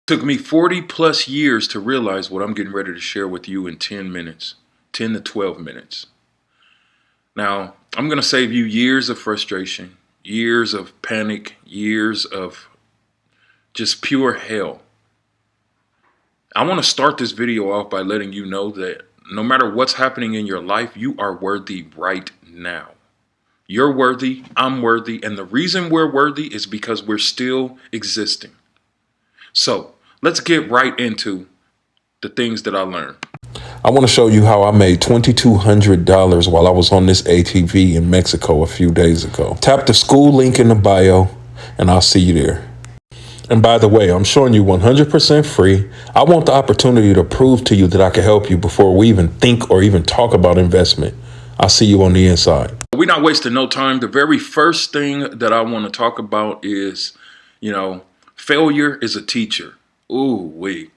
Took me 40 plus years to realize what I'm getting ready to share with you in 10 minutes, 10 to 12 minutes. Now, I'm going to save you years of frustration, years of panic, years of just pure hell. I want to start this video off by letting you know that no matter what's happening in your life, you are worthy right now. You're worthy, I'm worthy, and the reason we're worthy is because we're still existing. So, let's get right into the things that I learned. I want to show you how I made $2,200 while I was on this ATV in Mexico a few days ago. Tap the school link in the bio and I'll see you there. And by the way, I'm showing you 100% free. I want the opportunity to prove to you that I can help you before we even think or even talk about investment. I'll see you on the inside. We're not wasting no time. The very first thing that I want to talk about is, failure is a teacher. Ooh, wait.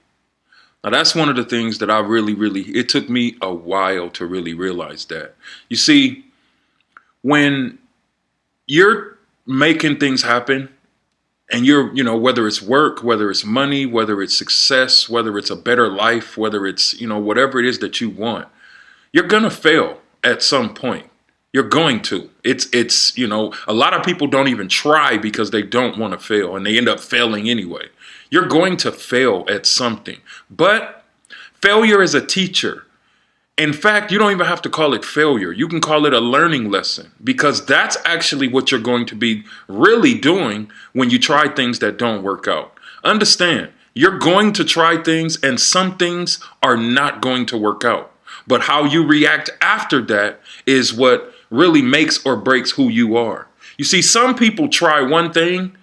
Now that's one of the things that I it took me a while to really realize that. You see, when you're making things happen, and you're, whether it's work, whether it's money, whether it's success, whether it's a better life, whether it's, whatever it is that you want, you're going to fail at some point. You're going to. It's a lot of people don't even try because they don't want to fail and they end up failing anyway. You're going to fail at something, but failure is a teacher. In fact, you don't even have to call it failure. You can call it a learning lesson because that's actually what you're going to be really doing when you try things that don't work out. Understand, you're going to try things and some things are not going to work out. But how you react after that is what really makes or breaks who you are. You see, some people try one thing.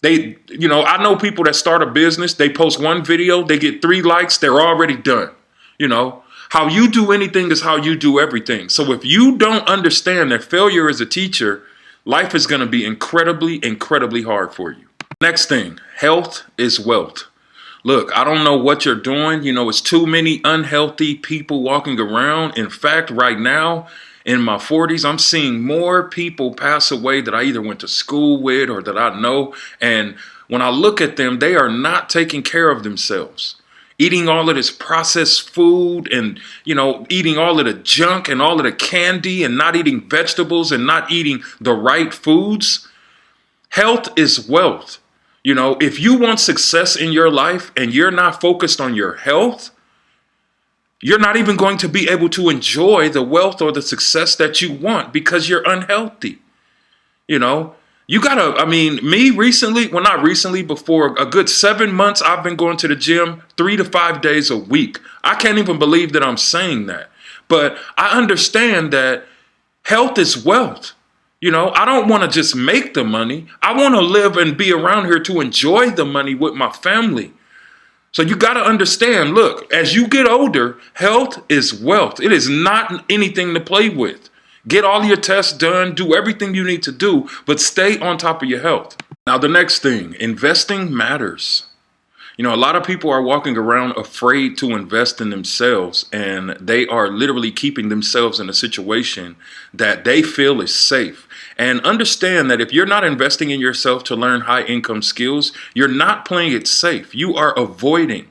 I know people that start a business, they post one video, they get 3 likes, they're already done. How you do anything is how you do everything. So if you don't understand that failure is a teacher, life is going to be incredibly, incredibly hard for you. Next thing, health is wealth. Look, I don't know what you're doing. It's too many unhealthy people walking around. In fact, right now in my 40s, I'm seeing more people pass away that I either went to school with or that I know. And when I look at them, they are not taking care of themselves. Eating all of this processed food and, eating all of the junk and all of the candy and not eating vegetables and not eating the right foods. Health is wealth. If you want success in your life and you're not focused on your health, you're not even going to be able to enjoy the wealth or the success that you want because you're unhealthy. Before a good 7 months, I've been going to the gym 3 to 5 days a week. I can't even believe that I'm saying that. But I understand that health is wealth. I don't want to just make the money. I want to live and be around here to enjoy the money with my family. So you got to understand, look, as you get older, health is wealth. It is not anything to play with. Get all your tests done, do everything you need to do, but stay on top of your health. Now, the next thing, investing matters. A lot of people are walking around afraid to invest in themselves, and they are literally keeping themselves in a situation that they feel is safe. And understand that if you're not investing in yourself to learn high income skills, you're not playing it safe. You are avoiding.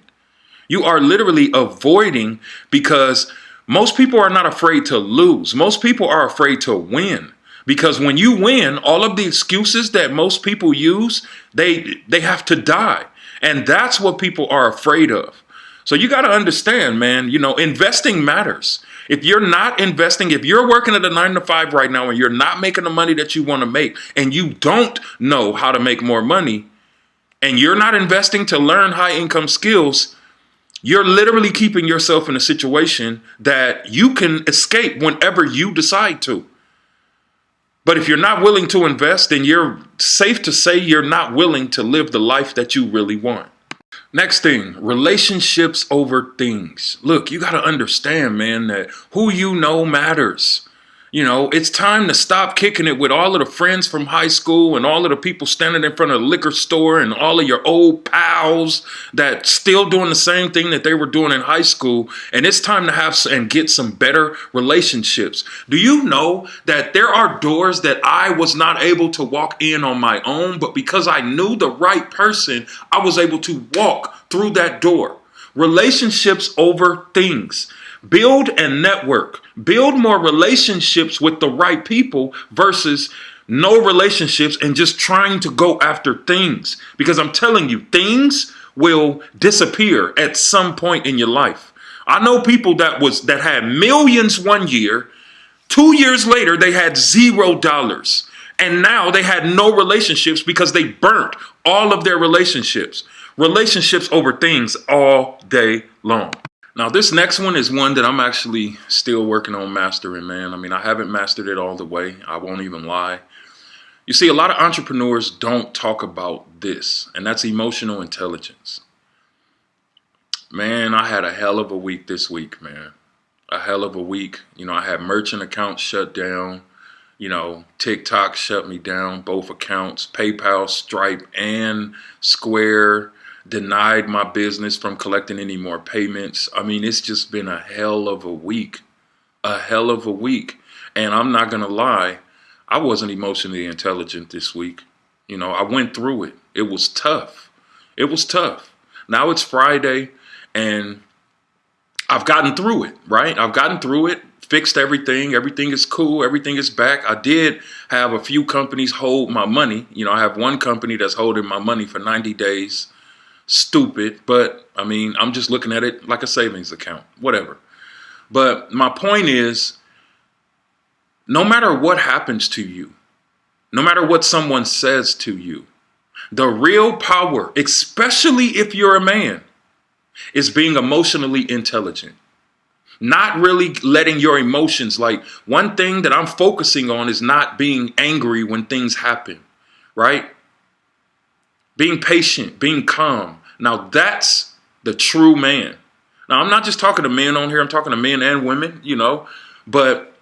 You are literally avoiding because most people are not afraid to lose. Most people are afraid to win. Because when you win, all of the excuses that most people use, they have to die. And that's what people are afraid of. So you got to understand, man, investing matters. If you're not investing, if you're working at a 9 to 5 right now and you're not making the money that you want to make and you don't know how to make more money and you're not investing to learn high income skills, you're literally keeping yourself in a situation that you can escape whenever you decide to. But if you're not willing to invest, then you're safe to say you're not willing to live the life that you really want. Next thing, relationships over things. Look, you got to understand, man, that who you know matters. It's time to stop kicking it with all of the friends from high school and all of the people standing in front of the liquor store and all of your old pals that still doing the same thing that they were doing in high school. And it's time to have and get some better relationships. Do you know that there are doors that I was not able to walk in on my own, but because I knew the right person, I was able to walk through that door? Relationships over things. Build and network. Build more relationships with the right people versus no relationships and just trying to go after things. Because I'm telling you, things will disappear at some point in your life. I know people that had millions one year. 2 years later, they had $0. And now they had no relationships because they burnt all of their relationships. Relationships over things all day long. Now, this next one is one that I'm actually still working on mastering, man. I mean, I haven't mastered it all the way. I won't even lie. You see, a lot of entrepreneurs don't talk about this, and that's emotional intelligence. Man, I had a hell of a week this week, man. A hell of a week. I had merchant accounts shut down. TikTok shut me down, both accounts. PayPal, Stripe, and Square denied my business from collecting any more payments. I mean, it's just been a hell of a week. A hell of a week. And I'm not going to lie, I wasn't emotionally intelligent this week. I went through it. It was tough. It was tough. Now it's Friday and I've gotten through it, right? I've gotten through it, fixed everything. Everything is cool. Everything is back. I did have a few companies hold my money. I have one company that's holding my money for 90 days. Stupid, but I mean, I'm just looking at it like a savings account, whatever. But my point is, no matter what happens to you, no matter what someone says to you, the real power, especially if you're a man, is being emotionally intelligent. Not really letting your emotions, like one thing that I'm focusing on is not being angry when things happen, right? Being patient, being calm. Now that's the true man. Now I'm not just talking to men on here. I'm talking to men and women, but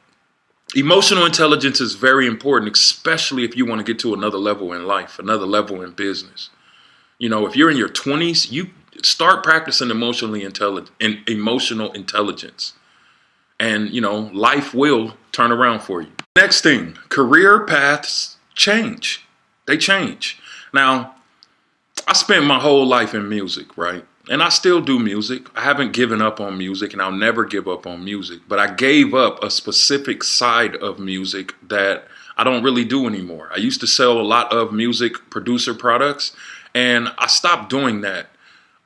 emotional intelligence is very important, especially if you want to get to another level in life, another level in business. If you're in your 20s, you start practicing emotional intelligence. And, life will turn around for you. Next thing, career paths change. They change. Now, I spent my whole life in music, right? And I still do music. I haven't given up on music, and I'll never give up on music. But I gave up a specific side of music that I don't really do anymore. I used to sell a lot of music producer products, and I stopped doing that.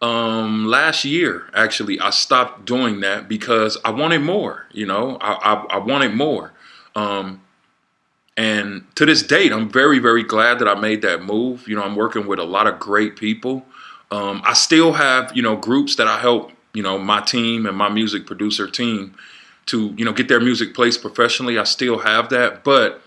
Last year, actually, I stopped doing that because I wanted more, I wanted more. And to this date, I'm very, very glad that I made that move. I'm working with a lot of great people. I still have, groups that I help, my team and my music producer team to, get their music placed professionally. I still have that. But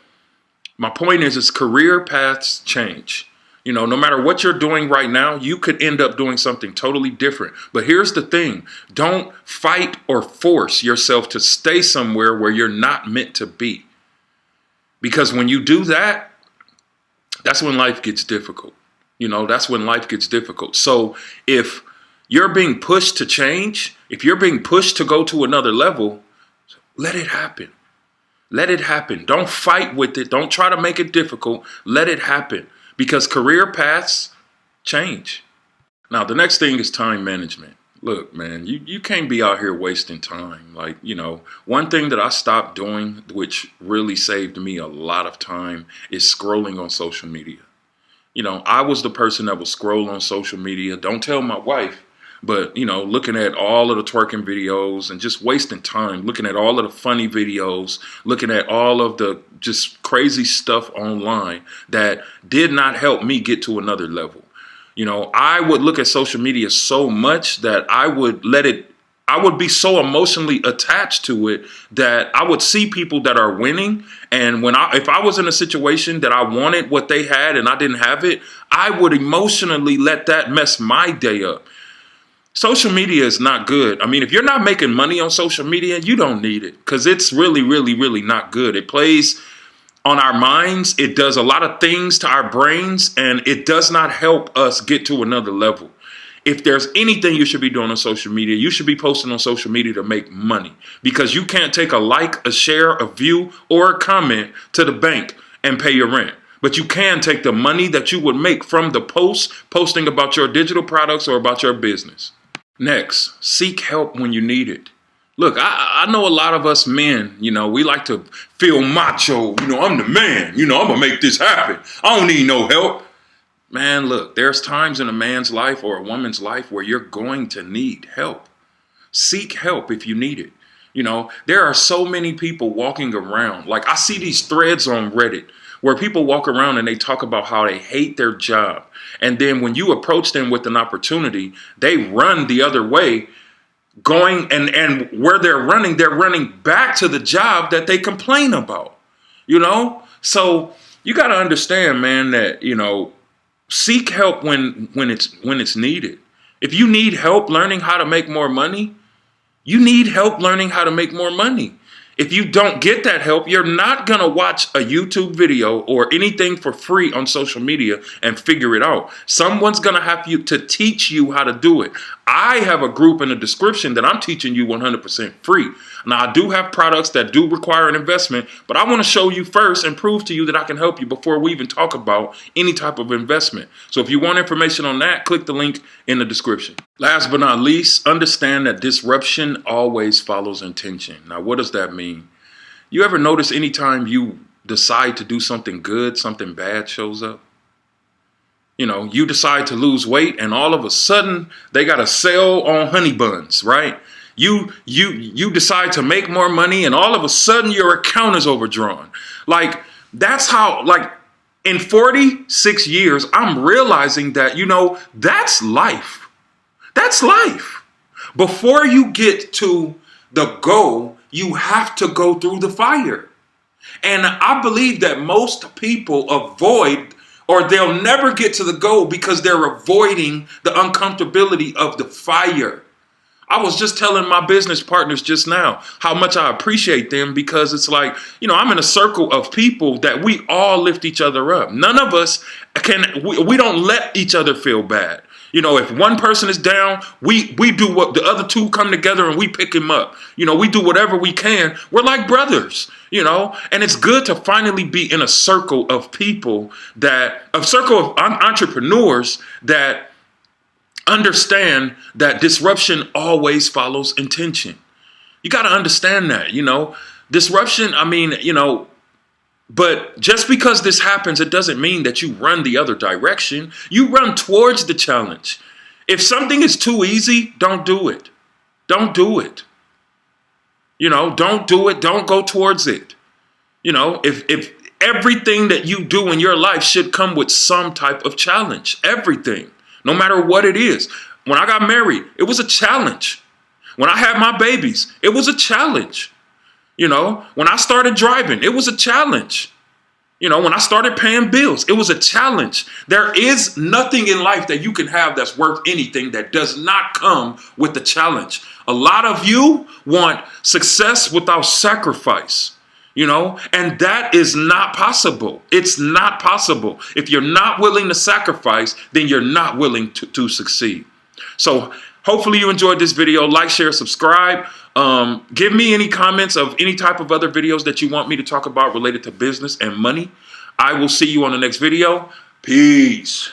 my point is career paths change. No matter what you're doing right now, you could end up doing something totally different. But here's the thing. Don't fight or force yourself to stay somewhere where you're not meant to be. Because when you do that, that's when life gets difficult. That's when life gets difficult. So if you're being pushed to change, if you're being pushed to go to another level, let it happen. Let it happen. Don't fight with it. Don't try to make it difficult. Let it happen. Because career paths change. Now, the next thing is time management. Look, man, you can't be out here wasting time. Like, one thing that I stopped doing, which really saved me a lot of time, is scrolling on social media. I was the person that would scroll on social media. Don't tell my wife, but, looking at all of the twerking videos and just wasting time, looking at all of the funny videos, looking at all of the just crazy stuff online that did not help me get to another level. I would look at social media so much that I would be so emotionally attached to it that I would see people that are winning. And if I was in a situation that I wanted what they had and I didn't have it, I would emotionally let that mess my day up. social media is not good. I mean, if you're not making money on social media, you don't need it because it's really, really, really not good. It plays on our minds. It does a lot of things to our brains, and it does not help us get to another level. If there's anything you should be doing on social media, you should be posting on social media to make money, because you can't take a like, a share, a view, or a comment to the bank and pay your rent. But you can take the money that you would make from the posting about your digital products or about your business. Next, seek help when you need it. Look, I know a lot of us men, we like to feel macho. I'm the man. I'm going to make this happen. I don't need no help. Man, look, there's times in a man's life or a woman's life where you're going to need help. Seek help if you need it. There are so many people walking around. Like, I see these threads on Reddit where people walk around and they talk about how they hate their job. And then when you approach them with an opportunity, they run the other way, going and where they're running back to the job that they complain about. So you got to understand, man, that, seek help when it's needed. If you need help learning how to make more money, you need help learning how to make more money. If you don't get that help, you're not going to watch a YouTube video or anything for free on social media and figure it out. Someone's going to have to teach you how to do it. I have a group in the description that I'm teaching you 100% free. Now, I do have products that do require an investment, but I want to show you first and prove to you that I can help you before we even talk about any type of investment. So if you want information on that, click the link in the description. Last but not least, understand that disruption always follows intention. Now, what does that mean? You ever notice anytime you decide to do something good, something bad shows up? You decide to lose weight and all of a sudden they got a sale on honey buns, right? You decide to make more money and all of a sudden your account is overdrawn. Like, that's how, in 46 years, I'm realizing that, that's life. That's life. Before you get to the goal, you have to go through the fire. And I believe that most people avoid, or they'll never get to the goal because they're avoiding the uncomfortability of the fire. I was just telling my business partners just now how much I appreciate them, because it's like, I'm in a circle of people that we all lift each other up. None of us we don't let each other feel bad. If one person is down, we do what the other two come together and we pick him up. We do whatever we can. We're like brothers, and it's good to finally be in a circle of people a circle of entrepreneurs that understand that disruption always follows intention. You got to understand that, disruption. But just because this happens, it doesn't mean that you run the other direction. You run towards the challenge. If something is too easy, don't do it. Don't do it. Don't do it. Don't go towards it. If everything that you do in your life should come with some type of challenge, everything, no matter what it is. When I got married, it was a challenge. When I had my babies, it was a challenge. When I started driving, it was a challenge. When I started paying bills, it was a challenge. There is nothing in life that you can have that's worth anything that does not come with a challenge. A lot of you want success without sacrifice, and that is not possible. It's not possible. If you're not willing to sacrifice, then you're not willing to succeed. So hopefully you enjoyed this video. Like, share, subscribe. Give me any comments of any type of other videos that you want me to talk about related to business and money. I will see you on the next video. Peace.